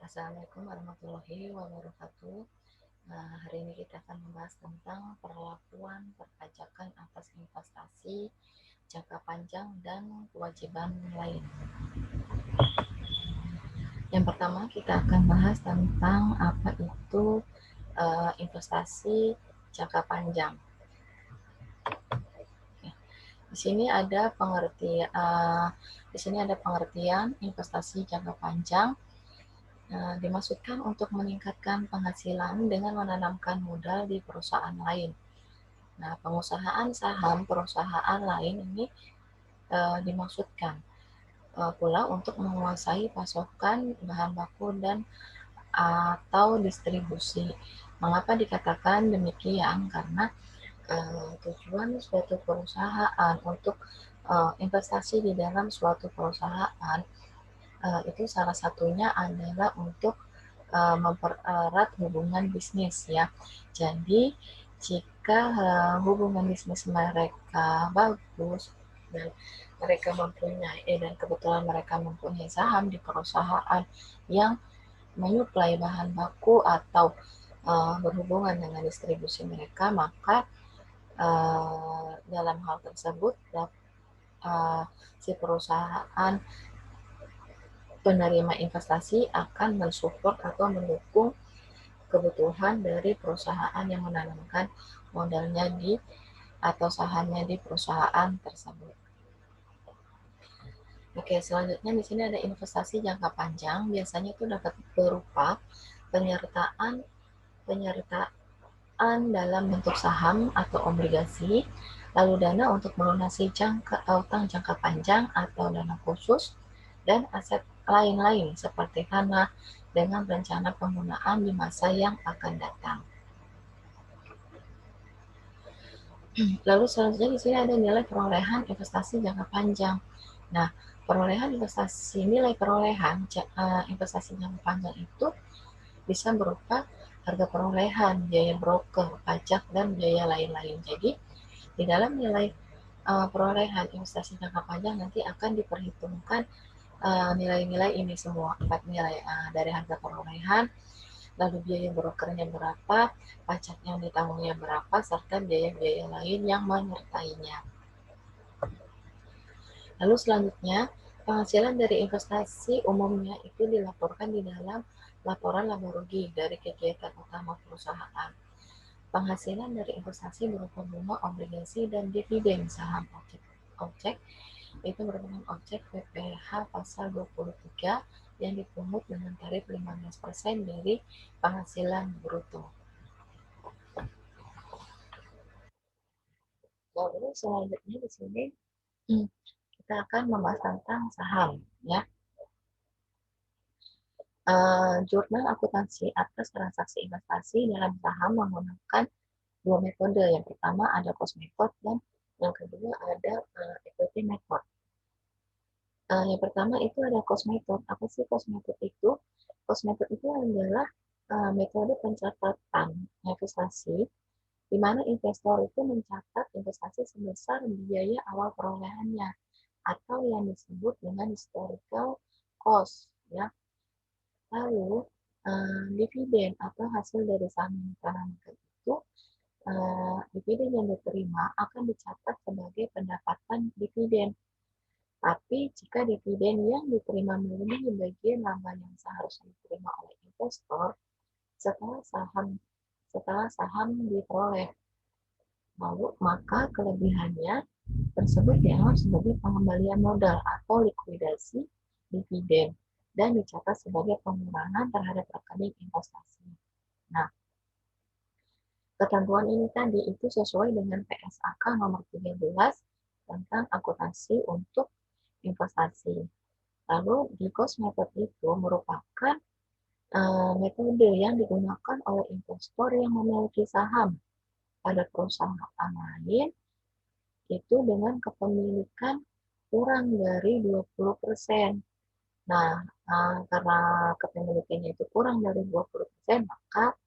Assalamualaikum warahmatullahi wabarakatuh. Hari ini kita akan membahas tentang perlakuan perpajakan atas investasi jangka panjang dan kewajiban lain. Yang pertama kita akan bahas tentang apa itu investasi jangka panjang. Di sini ada pengertian investasi jangka panjang. Dimaksudkan untuk meningkatkan penghasilan dengan menanamkan modal di perusahaan lain. Nah, pengusahaan saham perusahaan lain ini dimaksudkan pula untuk menguasai pasokan bahan baku dan atau distribusi. Mengapa dikatakan demikian? Karena tujuan suatu perusahaan untuk investasi di dalam suatu perusahaan itu salah satunya adalah untuk mempererat hubungan bisnis ya. Jadi jika hubungan bisnis mereka bagus dan mereka kebetulan mereka mempunyai saham di perusahaan yang menyuplai bahan baku atau berhubungan dengan distribusi mereka, maka dalam hal tersebut si perusahaan penerima investasi akan mensupport atau mendukung kebutuhan dari perusahaan yang menanamkan modalnya atau sahamnya di perusahaan tersebut. Oke, selanjutnya di sini ada investasi jangka panjang. Biasanya itu dapat berupa penyertaan dalam bentuk saham atau obligasi, lalu dana untuk melunasi utang jangka panjang atau dana khusus, dan aset lain-lain seperti tanah dengan rencana penggunaan di masa yang akan datang. Lalu selanjutnya di sini ada nilai perolehan investasi jangka panjang. Nah, nilai perolehan investasi jangka panjang itu bisa berupa harga perolehan, biaya broker, pajak, dan biaya lain-lain. Jadi, di dalam nilai perolehan investasi jangka panjang nanti akan diperhitungkan nilai-nilai ini semua, 4 nilai dari harga perolehan, lalu biaya brokernya berapa, pajak yang ditanggungnya berapa, serta biaya-biaya lain yang menyertainya. Lalu selanjutnya, penghasilan dari investasi umumnya itu dilaporkan di dalam laporan laba rugi dari kegiatan utama perusahaan. Penghasilan dari investasi berupa bunga, obligasi, dan dividen saham objek itu merupakan objek PPh pasal 23 yang dipungut dengan tarif 15% dari penghasilan bruto. Lalu selanjutnya di sini kita akan membahas tentang saham ya. Jurnal akuntansi atas transaksi investasi dalam saham menggunakan dua metode. Yang pertama ada cost method dan yang kedua ada equity method. Yang pertama itu ada cost method. Apa sih cost method itu? Cost method itu adalah metode pencatatan investasi di mana investor itu mencatat investasi sebesar biaya awal perolehannya atau yang disebut dengan historical cost ya. Lalu dividen atau hasil dari saham yang ditanamkan itu dividen yang diterima akan dicatat sebagai pendapatan dividen. Tapi jika dividen yang diterima melebihi bagian laba yang seharusnya diterima oleh investor setelah saham diperoleh, lalu maka kelebihannya tersebut dianggap sebagai pengembalian modal atau likuidasi dividen dan dicatat sebagai pengurangan terhadap rekening investasi. Nah, ketentuan ini tadi itu sesuai dengan PSAK nomor 13 tentang akuntansi untuk investasi. Lalu di cost method itu merupakan metode yang digunakan oleh investor yang memiliki saham pada perusahaan lain itu dengan kepemilikan kurang dari 20%. Nah, karena kepemilikannya itu kurang dari 20%, maka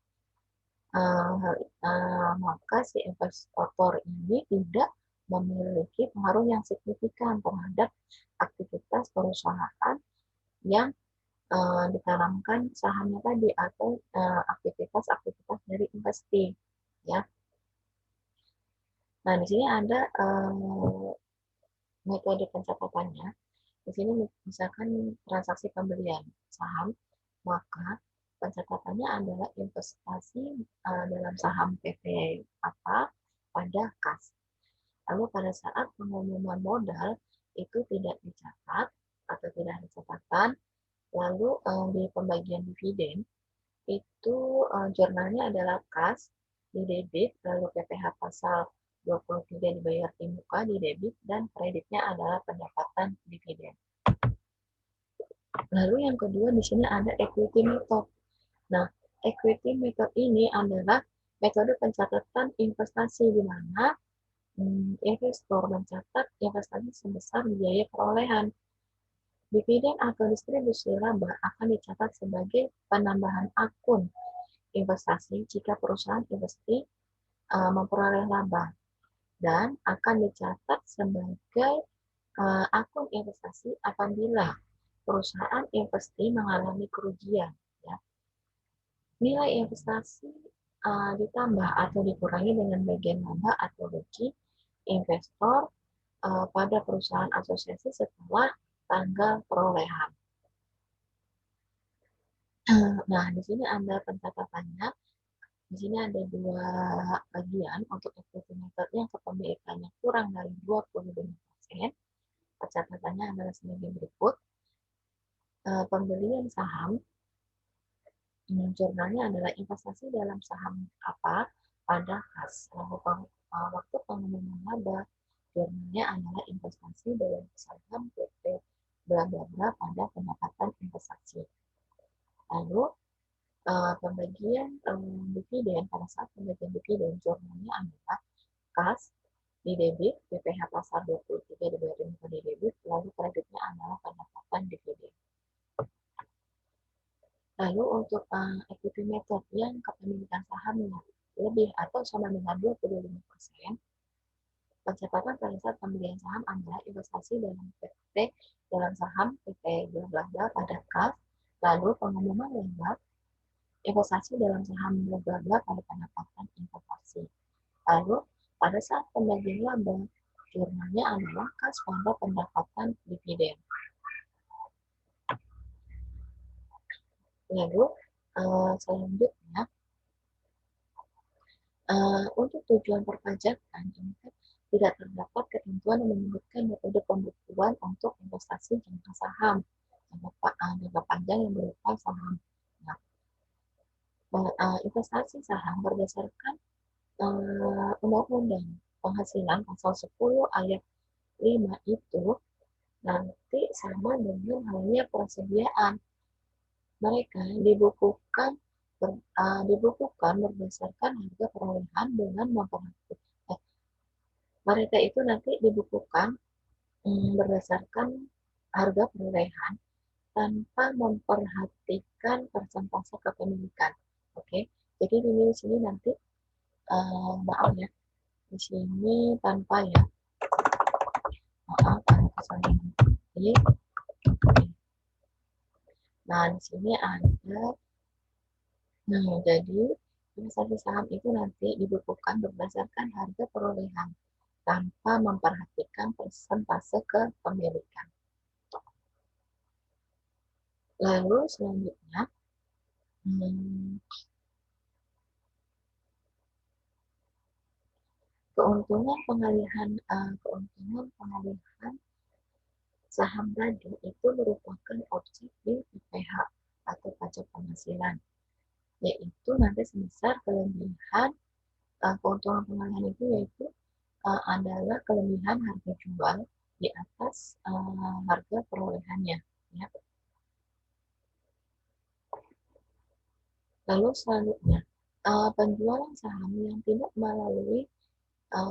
si investor ini tidak memiliki pengaruh yang signifikan terhadap aktivitas perusahaan yang ditanamkan sahamnya tadi atau aktivitas-aktivitas dari investasi, ya. Nah, di sini ada metode pencatatannya. Di sini misalkan transaksi pembelian saham, maka pencatatannya adalah investasi dalam saham PT apa pada kas. Lalu pada saat pengumuman modal itu tidak dicatat atau tidak ada catatan. Lalu di pembagian dividen itu jurnalnya adalah kas di debit, lalu PPh pasal 23 dibayar di muka di debit, dan kreditnya adalah pendapatan dividen. Lalu yang kedua di sini ada equity method. Nah, equity method ini adalah metode pencatatan investasi di mana investor mencatat investasi sebesar biaya perolehan. Dividen atau distribusi laba akan dicatat sebagai penambahan akun investasi jika perusahaan investasi memperoleh laba, dan akan dicatat sebagai akun investasi apabila perusahaan investasi mengalami kerugian. Ya. Nilai investasi ditambah atau dikurangi dengan bagian laba atau rugi investor pada perusahaan asosiasi setelah tanggal perolehan. Nah, di sini ada pencatatannya. Di sini ada dua bagian untuk equity method yang kepemilikannya kurang dari 25%. Pencatatannya adalah sebagai berikut. Pembelian saham, jurnalnya adalah investasi dalam saham apa pada kas. Lalu waktu pengumuman laba, jurnalnya adalah investasi dalam saham PT bla bla bla pada pendapatan investasi. Lalu pembagian dividen, pada saat pembagian dividen jurnalnya adalah kas di debit, PPh pasar 23 dibayar di debit, lalu kreditnya adalah pendapatan dividen. Lalu untuk equity method yang kepemilikan sahamnya lebih atau sama dengan 25%, pencatatan pada saat pembelian saham adalah investasi dalam PT dalam saham PT bla bla bla pada kas, lalu pengumuman laba investasi dalam saham bla bla bla pada pendapatan investasi. Lalu pada saat pembagian laba, jurnalnya adalah kas pada pendapatan dividen. Lalu selanjutnya untuk tujuan perpajakan ini kan tidak terdapat ketentuan yang menyebutkan metode pembukuan untuk investasi jangka saham jangka panjang yang berupa saham. Nah, investasi saham berdasarkan Undang-Undang Penghasilan pasal 10 ayat 5 itu nanti sama dengan halnya persediaan. Mereka dibukukan berdasarkan harga perolehan dengan memperhatikan mereka itu nanti dibukukan berdasarkan harga perolehan tanpa memperhatikan persentase kepemilikan. Oke, jadi di sini nanti maaf ya, di sini tanpa ya, maaf ada kesalahan. Nah, di sini ada, jadi investasi saham itu nanti dibukukan berdasarkan harga perolehan tanpa memperhatikan persentase kepemilikan. Lalu selanjutnya, keuntungan pengalihan saham tadi itu merupakan objek di PPh atau pajak penghasilan, yaitu nanti sebesar kelebihan keuntungan pengalihan itu yaitu adalah kelebihan harga jual di atas harga perolehannya. Ya. Lalu selanjutnya, penjualan saham yang tidak melalui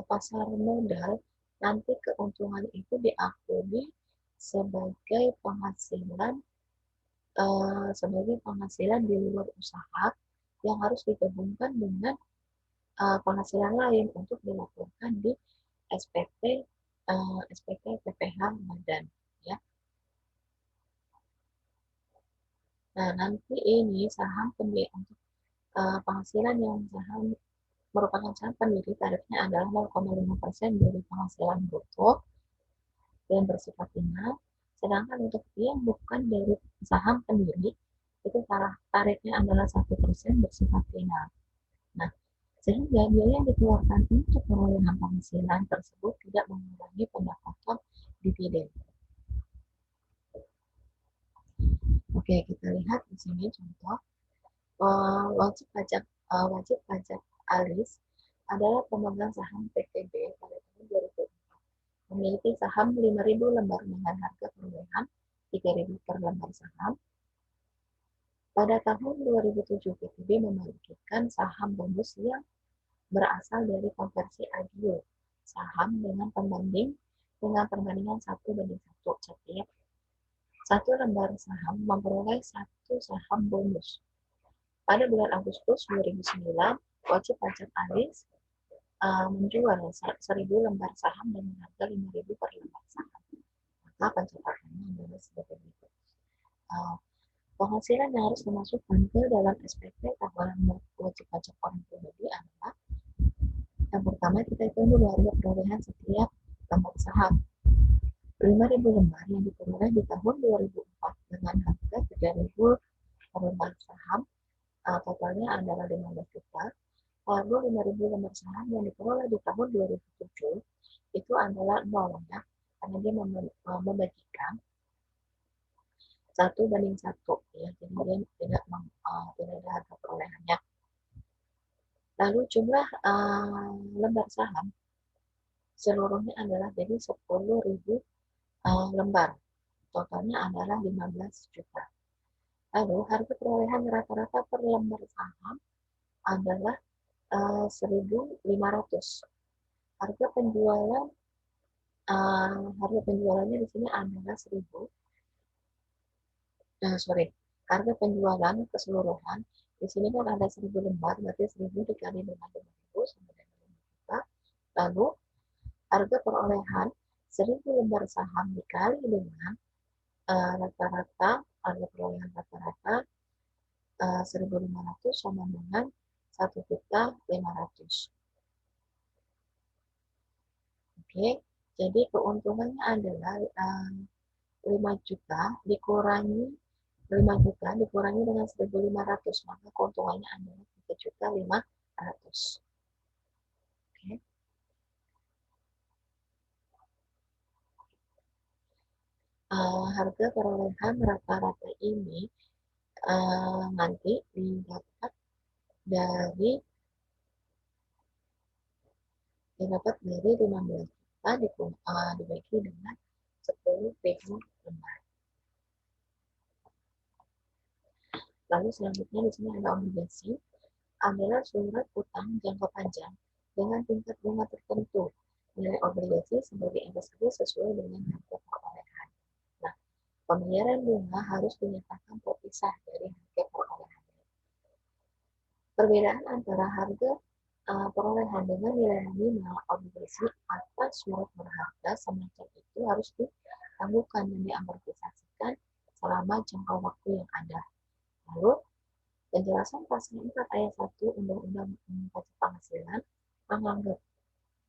pasar modal, nanti keuntungan itu diakui sebagai penghasilan di luar usaha yang harus digabungkan dengan penghasilan lain untuk dilaporkan di SPT PPh Badan. Ya. Nah, nanti ini saham pendiri untuk penghasilan yang saham merupakan saham pendiri, tarifnya adalah 0,5% dari penghasilan bruto dan bersifat final. Sedangkan untuk yang bukan dari saham pendiri, itu tarifnya adalah 1% bersifat final. Nah, sehingga biaya yang dikeluarkan untuk perolehan penghasilan tersebut tidak mengurangi pendapatan dividen. Oke, kita lihat di sini contoh. Wajib pajak alis adalah pemegang saham PTB pada tahun 2004. Memiliki saham 5.000 lembar dengan harga perolehan 3.000 per lembar saham. Pada tahun 2007, PTB membagikan saham bonus yang berasal dari konversi agio saham dengan perbandingan 1:1. Setiap satu lembar saham memperoleh satu saham bonus. Pada bulan Agustus 2009, wajib pajak alis menjual 1.000 lembar saham dengan harga 5.000 per lembar saham. Maka pencatatannya adalah sebagai berikut. Penghasilan yang harus dimasukkan ke dalam SPT tahunan wajib pajak orang pribadi adalah yang pertama kita hitung dulu harga perolehan setiap lembar saham. 5.000 lembar yang diperoleh di tahun 2004 dengan harga 3.000 per lembar saham, totalnya adalah 15 juta. Lalu 5.000 lembar saham yang diperoleh di tahun 2007 itu adalah nol ya, karena dia membagikan 1:1 ya, jadi dia tidak ada harga perolehannya. Lalu jumlah lembar saham seluruhnya adalah jadi 10.000 lembar, totalnya adalah 15 juta. Lalu harga perolehan rata-rata per lembar saham adalah 1.500. Harga penjualannya di sini adalah 1.000. Harga penjualan keseluruhan di sini kan ada 1.000 lembar, berarti 1.000 dikali dengan 5.000 sama dengan 5 juta. Lalu harga perolehan 1.000 lembar saham dikali dengan rata-rata harga perolehan rata-rata 1.500 sama dengan 1.500.000. Oke, jadi keuntungannya adalah 5 juta dikurangi 5 juta dikurangi dengan 1.500, maka keuntungannya adalah 3.500.000. Oke. Harga perolehan rata-rata ini nanti didapat dari 15 juta dibagi dengan 10.000 lembar. Lalu selanjutnya di sini ada obligasi, adalah surat utang jangka panjang dengan tingkat bunga tertentu. Nilai obligasi sebagai investasi sesuai dengan harga perolehan. Nah, pembayaran bunga harus dinyatakan terpisah dari harga perolehan. Perbedaan antara harga perolehan dengan nilai nominal obligasi atas surat berharga semacam itu harus ditangguhkan dan diamortisasikan selama jangka waktu yang ada. Lalu, penjelasan pasal 4 ayat 1 Undang-Undang Pajak Penghasilan menganggap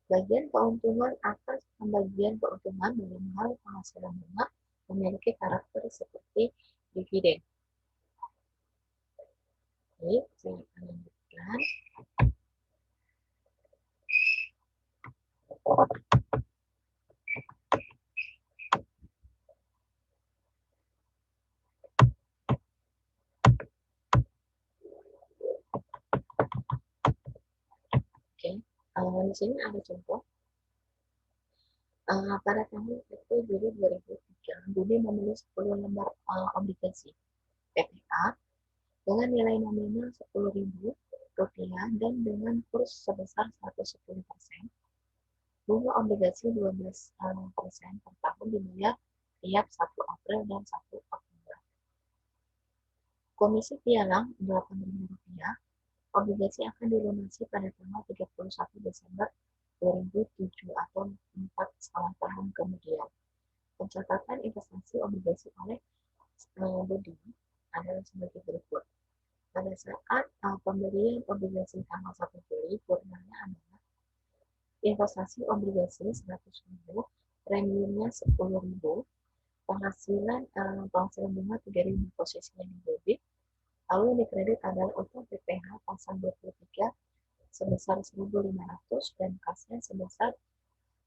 bagian keuntungan atas pembagian keuntungan dalam hal penghasilan bunga memiliki karakter seperti dividen. Baik, saya akan lanjutkan. Oke, di sini ada contoh. Pada tahun 1 Juli 2003, Budi membeli 10 lembar obligasi PPA dengan nilai nominal Rp10.000 dan dengan kurs sebesar 110%. Bunga obligasi 12% per tahun dibayar tiap 1 April dan 1 Oktober. Komisi pialang Rp8.000. Obligasi akan dilunasi pada tanggal 31 Desember 2007 atau 4,5 tahun kemudian. Pencatatan investasi obligasi oleh Budi adalah sebagai berikut. Pada saat pembelian obligasi tanggal 1 Juli, jurnalnya adalah investasi obligasi 100.000, premiumnya 10.000, penghasilan bunga 3.000, posisinya di debit, lalu yang dikredit adalah utang PPh pasal 23 sebesar 1.500 dan kasnya sebesar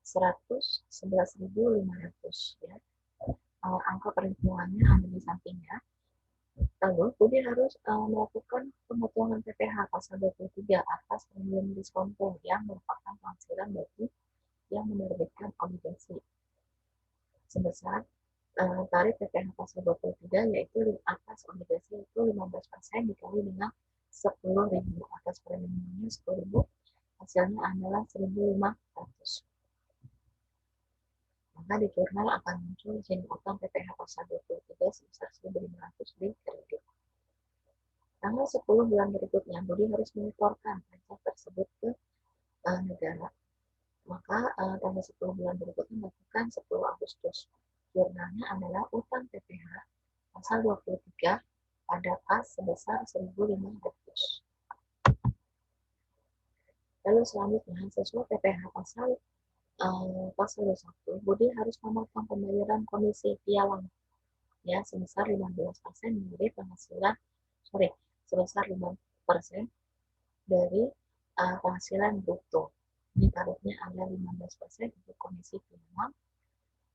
111.500 ya. Angka perhitungannya ada di sampingnya. Lalu Budi harus melakukan pemotongan PPh pasal 23 atas premium diskonto yang merupakan penghasilan bagi yang menerbitkan obligasi sebesar tarif PPh pasal 23 yaitu atas obligasi itu 15% dikali dengan 10.000, atas premiumnya 10.000, hasilnya adalah 1.500. Maka di jurnal akan muncul izin utang PPh pasal 23 sebesar 1.500 di kredit. Tanggal 10 bulan berikutnya, Budi harus menyetorkan pajak tersebut ke negara. Maka tanggal 10 bulan berikutnya melakukan 10 Agustus. Jurnalnya adalah utang PPh pasal 23 pada kas sebesar 1.500. Lalu selanjutnya, sesuai PPh pasal 21, Budi harus memotong pembayaran komisi pialang ya sebesar 15% dari penghasilan sebesar 5% dari penghasilan bruto. Ini tarifnya ada 15% untuk komisi pialang,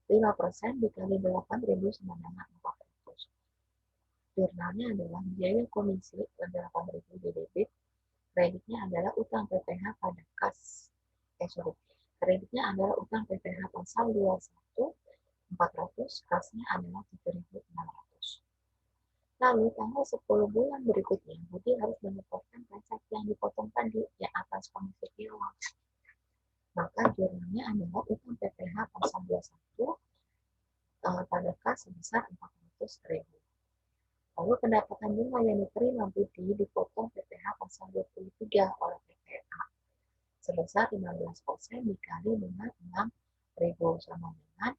5% dikali 8.900. Jurnalnya adalah biaya komisi 8.000 di debit, kreditnya adalah utang PPh pada kas. Kreditnya adalah utang PPh pasal 21 400, kasnya adalah 7.600. Lalu tanggal 10 bulan berikutnya, Budi harus menyetorkan pajak yang dipotongkan di atas komisi pialang. Maka jurnalnya adalah utang PPh pasal 21 pada kas sebesar 400.000. Lalu pendapatan bunga yang diterima Budi dipotong PPh pasal 23 oleh PPA sebesar 15% dikali dengan 6.000 sama dengan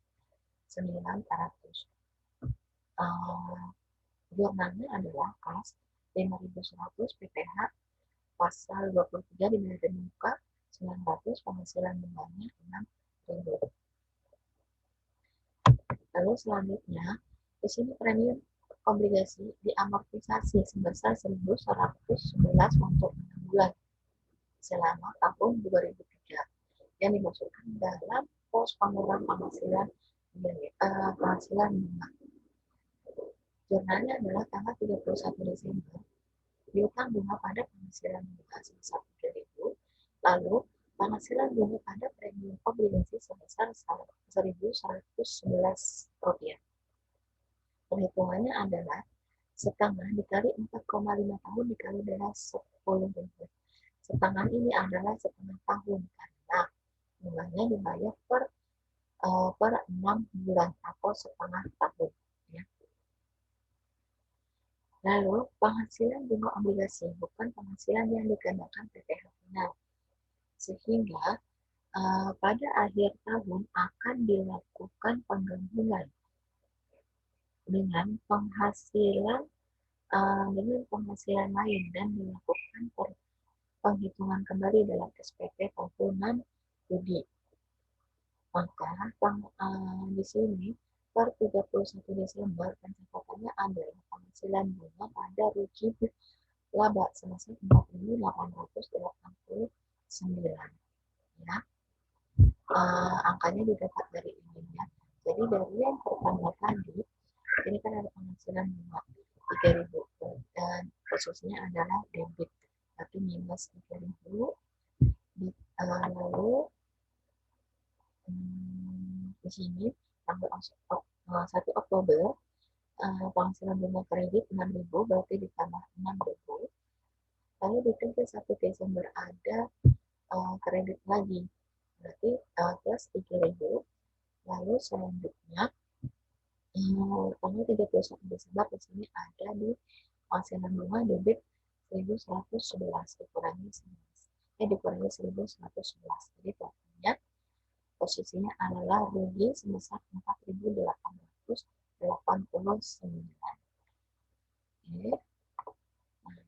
900. Jurnalnya adalah kas 5.100 PPh pasal 23 dibayar di muka 900, penghasilan bunganya 6.000. Lalu selanjutnya di sini premium obligasi diamortisasi sebesar 1.111 untuk 6 bulan selama tahun 2003 yang dimasukkan dalam pos pengurangan penghasilan bunga. Jurnalnya adalah tanggal 31 Desember, piutang bunga pada penghasilan bunga sebesar 3.000, lalu penghasilan bunga pada premium obligasi sebesar 1.111 rupiah. Perhitungannya adalah setengah dikali 4,5 tahun dikali dengan 10.000. Setengah ini adalah setengah tahun karena bunganya dibayar per 6 bulan atau setengah tahun. Ya. Lalu penghasilan bunga obligasi bukan penghasilan yang dikenakan PPh final, sehingga pada akhir tahun akan dilakukan penggabungan dengan penghasilan lain dan dilakukan penghitungan kembali dalam SPT tahunan Budi. Maka di sini per 31 Desember pencatatannya adalah penghasilan bunga pada rugi laba sebesar 4.889 ya. Angkanya didapat dari ini ya. Jadi dari yang pertama tadi ini kan ada penghasilan bunga 3.000 dan khususnya adalah debit tapi minus 3.000 lalu di sini tanggal 1 Oktober penghasilan bunga kredit 6.000 berarti ditambah 6.000, lalu di tanggal 1 Desember ada kredit lagi berarti plus 3.000, lalu selanjutnya tanggal 31 Desember di sini ada di penghasilan bunga debit 1.111 dikurangi 1.111, jadi totalnya posisinya adalah rugi sebesar 4.889. Oke. Nah,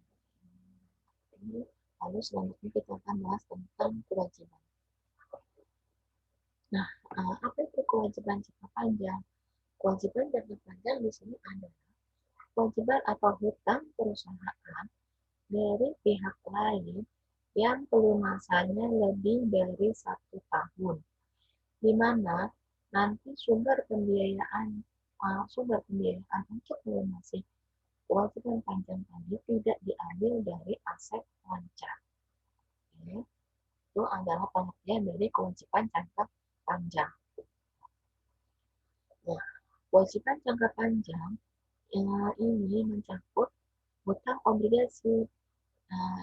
ini lalu selanjutnya kita akan bahas tentang kewajiban. Nah, apa itu kewajiban jangka panjang? Kewajiban jangka panjang di sini adalah kewajiban atau hutang perusahaan dari pihak lain yang pelunasannya lebih dari 1 tahun, di mana nanti sumber pembiayaan untuk melunasi kewajiban panjang tadi tidak diambil dari aset lancar. Oke. Itu adalah pengertian dari kewajiban jangka panjang. Nah, kewajiban jangka panjang ini mencakup hutang obligasi,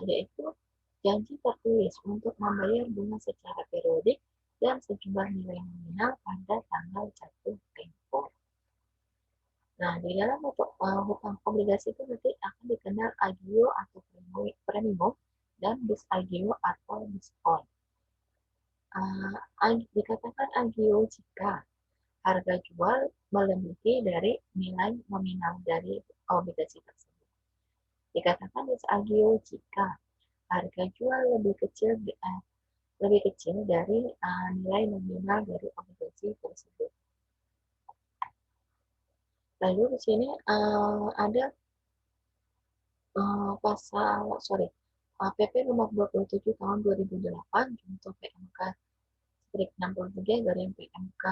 yaitu janji tertulis untuk membayar bunga secara periodik dan sejumlah nilai nominal pada tanggal jatuh tempo. Nah, di dalam hutang obligasi itu nanti akan dikenal agio atau premium dan disagio atau diskon. Dikatakan agio jika harga jual melebihi dari nilai nominal dari obligasi tersebut. Dikatakan disagio jika harga jual lebih kecil dari nilai nominal dari obligasi tersebut. Lalu di sini ada PP nomor 27 tahun 2008 contoh PMK strip 63 garing PMK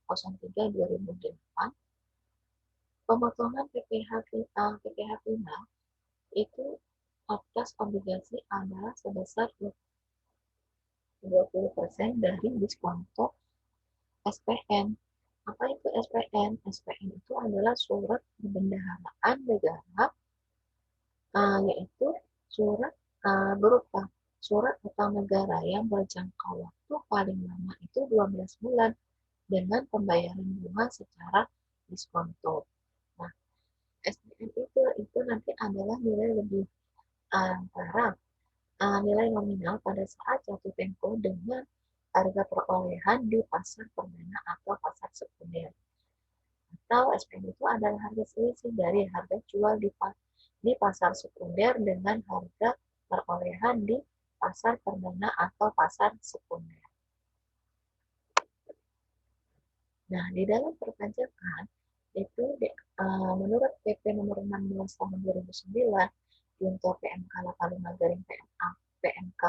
03 2008. Pemotongan PPh final itu atas obligasi adalah sebesar 20% dari diskonto SPN. Apa itu SPN? SPN itu adalah surat perbendaharaan negara, yaitu surat berupa surat utang negara yang berjangka waktu paling lama itu 12 bulan dengan pembayaran bunga secara diskonto. Nah, SPN itu nanti adalah nilai lebih antara nilai nominal pada saat jatuh tempo dengan harga perolehan di pasar perdana atau pasar sekunder. Atau SPN itu adalah harga selisih dari harga jual di pasar sekunder dengan harga perolehan di pasar perdana atau pasar sekunder. Nah, di dalam perpajakan itu menurut PP nomor 16 tahun 2009 junto PMK 85 garing PMK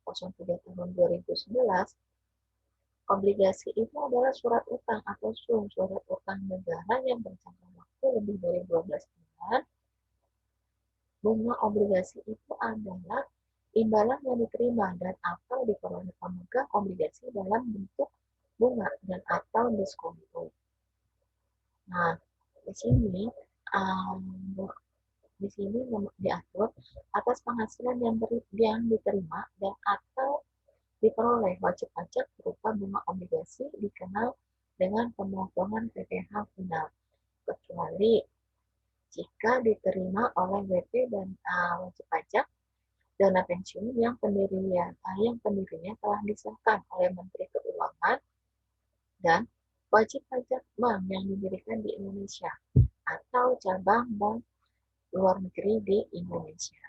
03 tahun 2011, obligasi itu adalah surat utang atau surat utang negara yang berjangka waktu lebih dari 12 bulan. Bunga obligasi itu adalah imbalan yang diterima dan atau diperoleh pemegang obligasi dalam bentuk bunga dan atau diskonto. Nah, di sini diatur atas penghasilan yang diterima dan atau diperoleh wajib pajak berupa bunga obligasi dikenal dengan pemotongan PPh final, kecuali jika diterima oleh WP dan wajib pajak dana pensiun yang pendirinya telah disahkan oleh Menteri Keuangan dan wajib pajak bank yang didirikan di Indonesia atau cabang bank luar negeri di Indonesia.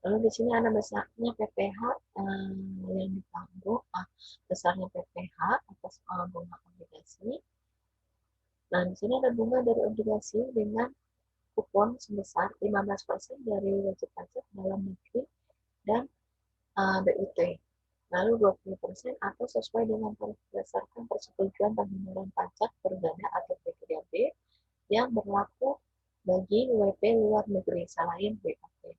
Lalu di sini ada besarnya PPh yang ditanggung, besarnya PPh atas bunga obligasi. Nah, di sini ada bunga dari obligasi dengan kupon sebesar 15% dari wajib pajak dalam negeri dan BUT. Lalu 20% atau sesuai dengan berdasarkan persetujuan penghindaran pajak perdana atau P3B yang berlaku bagi WP luar negeri selain BUT.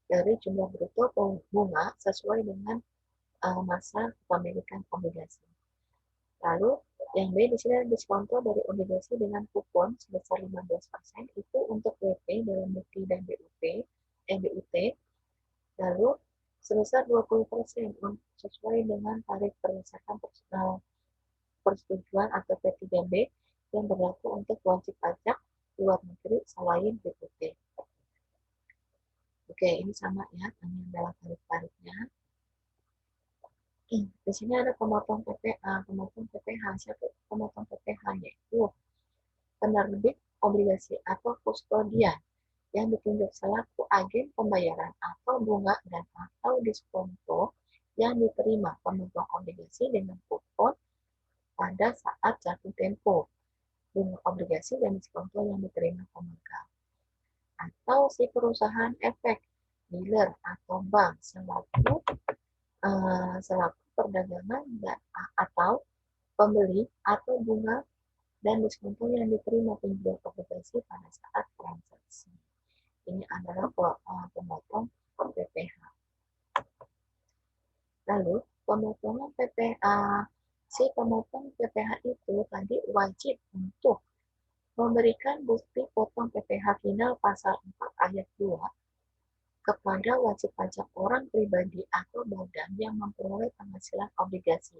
Dari jumlah bruto bunga sesuai dengan masa kepemilikan obligasi. Lalu yang B di sini ada diskonto dari obligasi dengan kupon sebesar 15% itu untuk WP dalam negeri dan BUT. Lalu sebesar 20% sesuai dengan tarif berdasarkan persetujuan atau P3B yang berlaku untuk wajib pajak luar negeri selain BUT. Oke, ini sama ya, ini adalah tarif-tarifnya. Di sini ada pemotong PPh. Siapa pemotong PPh? Yaitu penerbit obligasi atau kustodian yang ditunjuk selaku agen pembayaran atau bunga dan atau diskonto yang diterima pemegang obligasi dengan kupon pada saat jatuh tempo. Bunga obligasi dan diskonto yang diterima pemegang. Atau si perusahaan efek, dealer atau bank selaku perdagangan atau pembeli atau bunga dan diskonto yang diterima penjual obligasi pada saat transaksi. Ini adalah pemotong PPh. Lalu pemotongan PPh, si pemotong PPh itu tadi wajib untuk memberikan bukti potong PPh final pasal 4 ayat 2 kepada wajib pajak orang pribadi atau badan yang memperoleh penghasilan obligasi.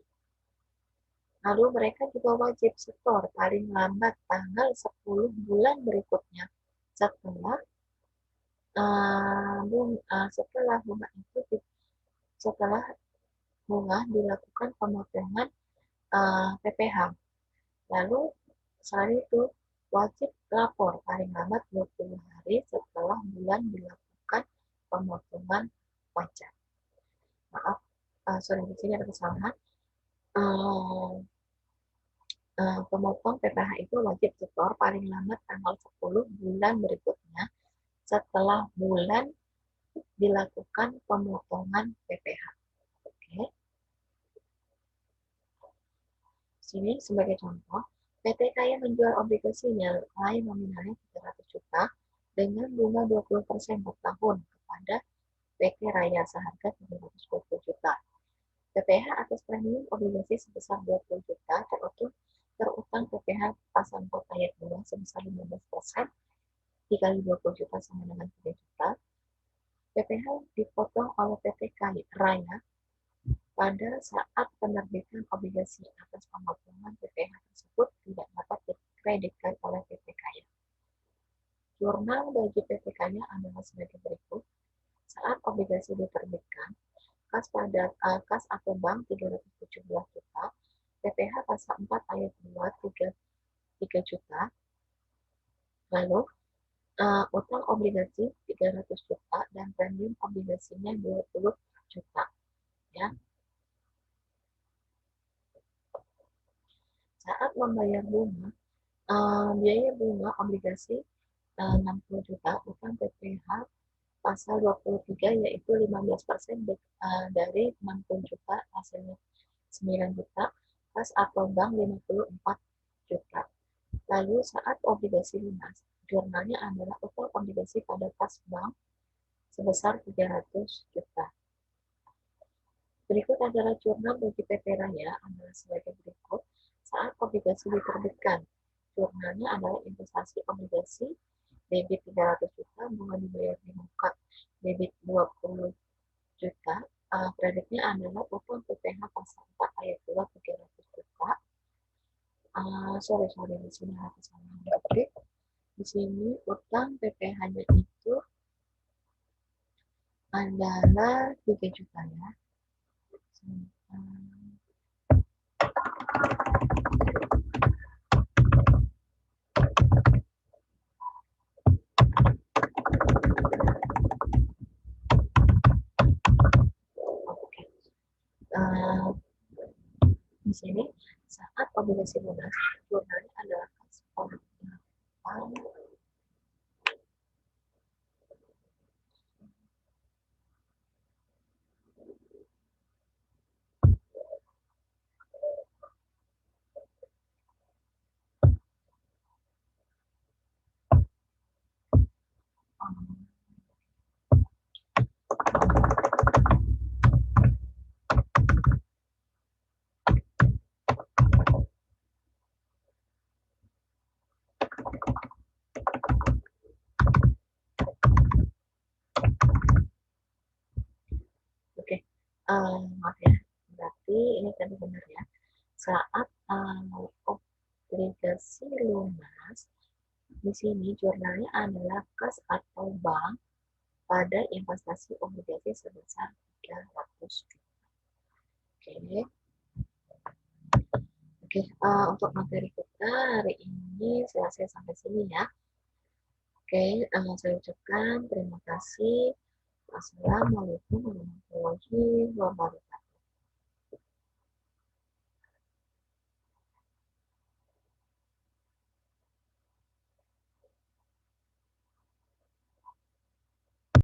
Lalu mereka juga wajib setor paling lambat tanggal 10 bulan berikutnya setelah bunga dilakukan pemotongan PPh. Lalu selain itu wajib lapor paling lambat 20 hari setelah bulan dilakukan pemotongan pajak. Maaf, di sini ada kesalahan. Pemotong PPh itu wajib setor paling lambat tanggal 10 bulan berikutnya setelah bulan dilakukan pemotongan PPh. Oke. Sini sebagai contoh, PT Kaya menjual obligasi nilai nominalnya 300 juta dengan bunga 20% per tahun kepada PT Raya seharga 320 juta. PPh atas premium obligasi sebesar 20 juta terutang PPh pasal 4 ayat 2 sebesar 15%, dikali 20 juta sama dengan 3 juta. PPh dipotong oleh PT Kaya Raya pada saat penerbitan obligasi atas pemotongan PPh tersebut tidak dapat dikreditkan oleh PT Kaya. Jurnal bagi PT Kaya adalah sebagai berikut. Saat obligasi diterbitkan, kas atau bank 317 juta, PPh pasal 4 ayat 2 3 juta, lalu utang obligasi 300 juta dan premium obligasinya 20 juta. Ya. Saat membayar bunga, biaya bunga obligasi 60 juta, utang PPh pasal 23 yaitu 15% dari 60 juta, hasilnya 9 juta, kas atau bank 54 juta. Lalu saat obligasi lunas, jurnalnya adalah utang obligasi pada kas bank sebesar 300 juta. Berikut adalah jurnal bagi PT Raya adalah sebagai berikut. Saat obligasi diterbitkan, jurnalnya adalah investasi obligasi debit 300 juta, bunga dibayar di muka debit 20 juta, kreditnya adalah utang PPh pasal 4 ayat 2 300 juta. Di sini ada kesalahan dikit. Di sini utang PPh-nya itu adalah 3 juta ya. Di sini saat obligasi lunas, jurnalnya adalah kas maaf ya, berarti ini tadi benar ya. Saat obligasi lunas, di sini jurnalnya adalah kas atau bank pada investasi obligasi sebesar 300 juta. Oke, untuk materi kita hari ini selesai sampai sini ya. Oke, saya ucapkan terima kasih. Assalamualaikum warahmatullahi wabarakatuh.